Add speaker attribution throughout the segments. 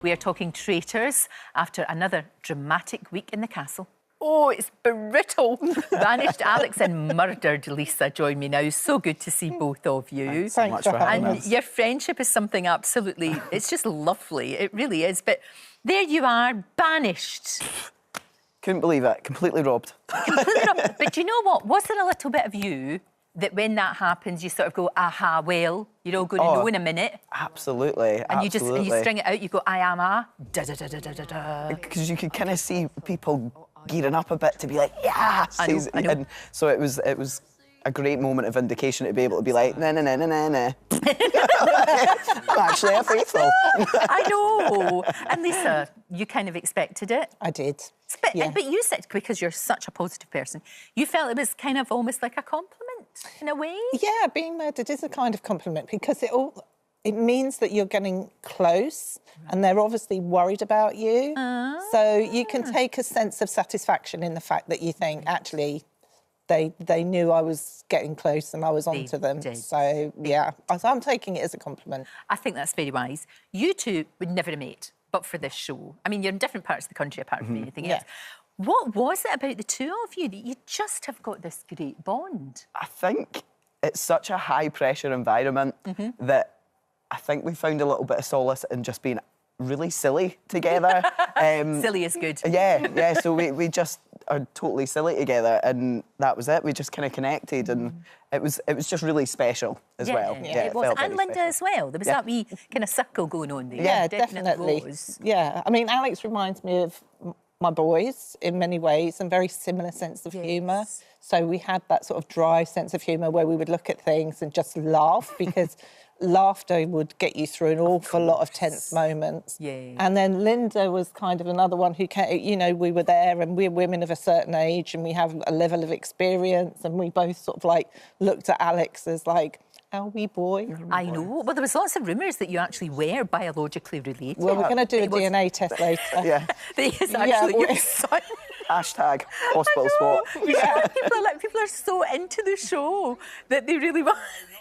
Speaker 1: We are talking Traitors after another dramatic week in the castle. Oh, it's brutal. Banished Alex and murdered Lisa join me now. So good to see both of you.
Speaker 2: Thanks so much for having us.
Speaker 1: And your friendship is something absolutely, it's just lovely. It really is. But there you are, banished.
Speaker 2: Couldn't believe it. Completely robbed.
Speaker 1: Completely robbed. But do you know what? Was there a little bit of you that when that happens, you sort of go, aha, well, you're all going to know in a minute?
Speaker 2: Absolutely.
Speaker 1: And you string it out, you go, I am a da-da-da-da-da-da.
Speaker 2: Because you could kind of see people gearing up a bit to be like, yeah!
Speaker 1: I know.
Speaker 2: And so it was a great moment of vindication to be able to be like, nah. I'm actually a faithful.
Speaker 1: I know. And Lisa, you kind of expected it.
Speaker 3: I did.
Speaker 1: But,
Speaker 3: yeah.
Speaker 1: But you said, because you're such a positive person, you felt it was kind of almost like a compliment in a way?
Speaker 3: Yeah, being murdered is a kind of compliment because it means that you're getting close and they're obviously worried about you. So you can take a sense of satisfaction in the fact that you think, actually, they knew I was getting close and I was onto them. So, yeah, I'm taking it as a compliment.
Speaker 1: I think that's very wise. You two would never have met, but for this show. I mean, you're in different parts of the country apart from anything else. What was it about the two of you that you just have got this great bond?
Speaker 2: I think it's such a high-pressure environment that I think we found a little bit of solace in just being really silly together.
Speaker 1: Silly is good.
Speaker 2: Yeah. So we just are totally silly together, and that was it. We just kind of connected, and it was just really special as well.
Speaker 1: Yeah, it was.
Speaker 2: felt
Speaker 1: And
Speaker 2: very
Speaker 1: Linda
Speaker 2: special.
Speaker 1: as well. There was that wee kind of circle going on there.
Speaker 3: Yeah,
Speaker 1: It
Speaker 3: definitely.
Speaker 1: was.
Speaker 3: Yeah, I mean, Alex reminds me of my boys in many ways and very similar sense of humour. So we had that sort of dry sense of humour where we would look at things and just laugh because laughter would get you through an awful lot of tense moments.
Speaker 1: Yeah.
Speaker 3: And then Linda was kind of another one who came, you know, we were there and we're women of a certain age and we have a level of experience and we both sort of like looked at Alex as like, are we boys?
Speaker 1: I know. Well, there was lots of rumours that you actually were biologically related.
Speaker 3: Well, we're going to do a DNA test later.
Speaker 2: Yeah.
Speaker 1: That is actually your son.
Speaker 2: Hashtag hospital swap.
Speaker 1: Yeah. People are so into the show that they really want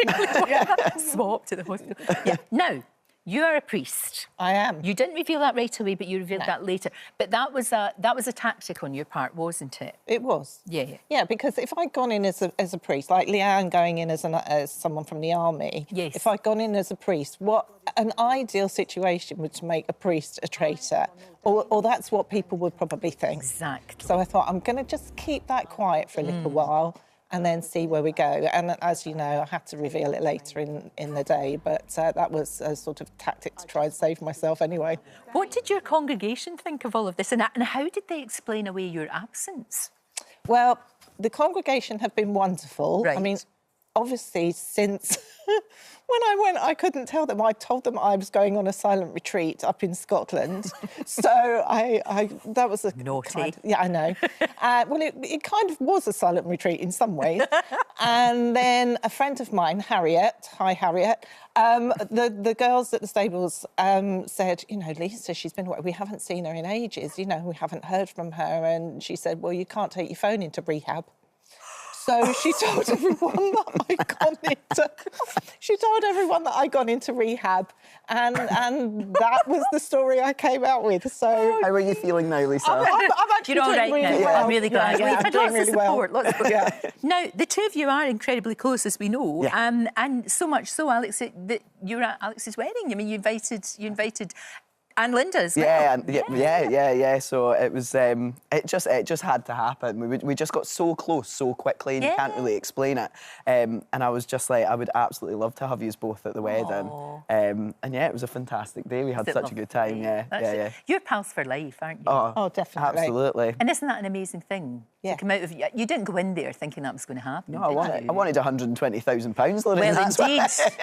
Speaker 1: to swap to the hospital. Yeah. Now, you are a priest.
Speaker 3: I am.
Speaker 1: You didn't reveal that right away, but you revealed that later. But that was a tactic on your part, wasn't it?
Speaker 3: It was.
Speaker 1: Yeah.
Speaker 3: Yeah, because if I'd gone in as a priest, like Leanne going in as someone from the army, if I'd gone in as a priest, what an ideal situation would to make a priest a traitor, or that's what people would probably think.
Speaker 1: Exactly.
Speaker 3: So I thought, I'm going to just keep that quiet for a little while and then see where we go. And as you know, I had to reveal it later in the day, but that was a sort of tactic to try and save myself anyway.
Speaker 1: What did your congregation think of all of this, and how did they explain away your absence?
Speaker 3: Well, the congregation have been wonderful.
Speaker 1: Right.
Speaker 3: I mean, obviously, since when I went, I couldn't tell them. I told them I was going on a silent retreat up in Scotland. So that was a
Speaker 1: naughty.
Speaker 3: I know. Well, it kind of was a silent retreat in some ways. And then a friend of mine, Harriet, hi Harriet, the girls at the stables said, you know, Lisa, she's been away. We haven't seen her in ages. You know, we haven't heard from her. And she said, well, you can't take your phone into rehab. So she told everyone that I'd gone into. She told everyone that I'd gone into rehab, and that was the story I came out with. So
Speaker 2: how are you feeling now, Lisa?
Speaker 3: I'm actually
Speaker 1: You're all
Speaker 3: doing
Speaker 1: right
Speaker 3: really
Speaker 1: now.
Speaker 3: well.
Speaker 1: I'm really glad.
Speaker 3: Yeah,
Speaker 1: We've had lots of support. Lots of Now, the two of you are incredibly close, as we know, and so much so, Alex, that you were at Alex's wedding. I mean, you invited. And Linda as well.
Speaker 2: Yeah. So it was. It just had to happen. We just got so close so quickly, and you can't really explain it. And I was just like, I would absolutely love to have you both at the wedding. And yeah, it was a fantastic day. We had such a good time. Yeah.
Speaker 1: You're pals for life, aren't you?
Speaker 3: Oh, definitely.
Speaker 2: Absolutely.
Speaker 1: And isn't that an amazing thing?
Speaker 3: Yeah.
Speaker 1: To come out of you didn't go in there thinking that was going to happen.
Speaker 2: No, I wanted £120,000, Lorraine.
Speaker 1: Well, indeed.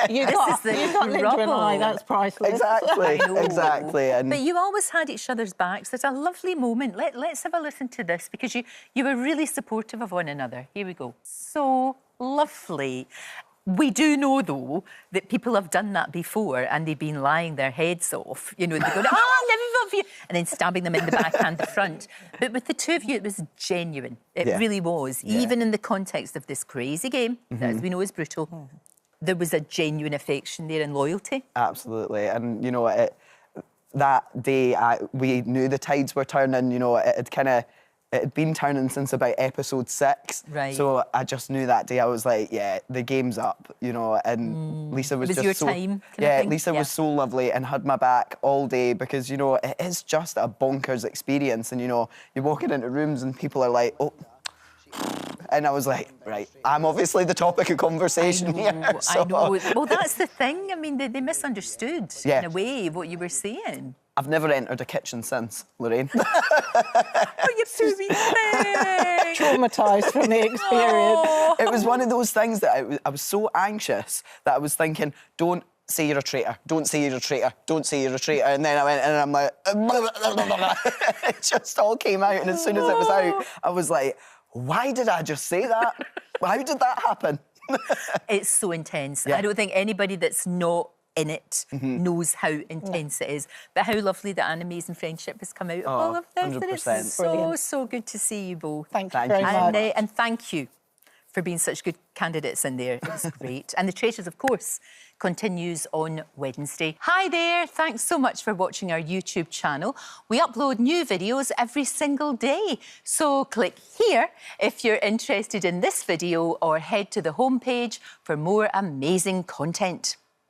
Speaker 3: You got Linda and I. That's priceless.
Speaker 2: Exactly.
Speaker 1: But you always had each other's backs. There's a lovely moment. Let's have a listen to this because you were really supportive of one another. Here we go. So lovely. We do know, though, that people have done that before and they've been lying their heads off. You know, they're going, I never love you, and then stabbing them in the back and the front. But with the two of you, it was genuine. It really was. Even in the context of this crazy game, that, as we know, is brutal, there was a genuine affection there and loyalty.
Speaker 2: Absolutely. And, you know, that day, we knew the tides were turning. You know, it had been turning since about episode 6.
Speaker 1: Right.
Speaker 2: So I just knew that day. I was like, yeah, the game's up. You know, and Lisa was
Speaker 1: It was
Speaker 2: just
Speaker 1: your
Speaker 2: so
Speaker 1: time, kind of
Speaker 2: yeah.
Speaker 1: thing?
Speaker 2: Lisa
Speaker 1: Yeah.
Speaker 2: was so lovely and had my back all day because you know it is just a bonkers experience. And you know, you're walking into rooms and people are like, oh. And I was like, right, I'm obviously the topic of conversation here. So.
Speaker 1: I know. Well, that's the thing. I mean, they misunderstood
Speaker 2: Yeah.
Speaker 1: in a way what you were saying.
Speaker 2: I've never entered a kitchen since, Lorraine.
Speaker 1: Oh, you poor wee thing.
Speaker 3: Traumatised from the experience.
Speaker 1: Oh.
Speaker 2: It was one of those things that I was so anxious that I was thinking, don't say you're a traitor, don't say you're a traitor, don't say you're a traitor. And then I went and I'm like, it just all came out. And as soon as it was out, I was like, why did I just say that? Why did that happen?
Speaker 1: It's so intense.
Speaker 2: Yeah.
Speaker 1: I don't think anybody that's not in it knows how intense it is. But how lovely that animes and friendship has come out of all of this. And
Speaker 2: 100%.
Speaker 1: it's so,
Speaker 3: Brilliant.
Speaker 1: so good to see you both.
Speaker 3: Thank you
Speaker 2: Thank
Speaker 3: very
Speaker 2: you.
Speaker 3: much.
Speaker 1: And thank you for being such good candidates in there. It was great. And the Traitors, of course, continues on Wednesday. Hi there. Thanks so much for watching our YouTube channel. We upload new videos every single day. So click here if you're interested in this video or head to the homepage for more amazing content.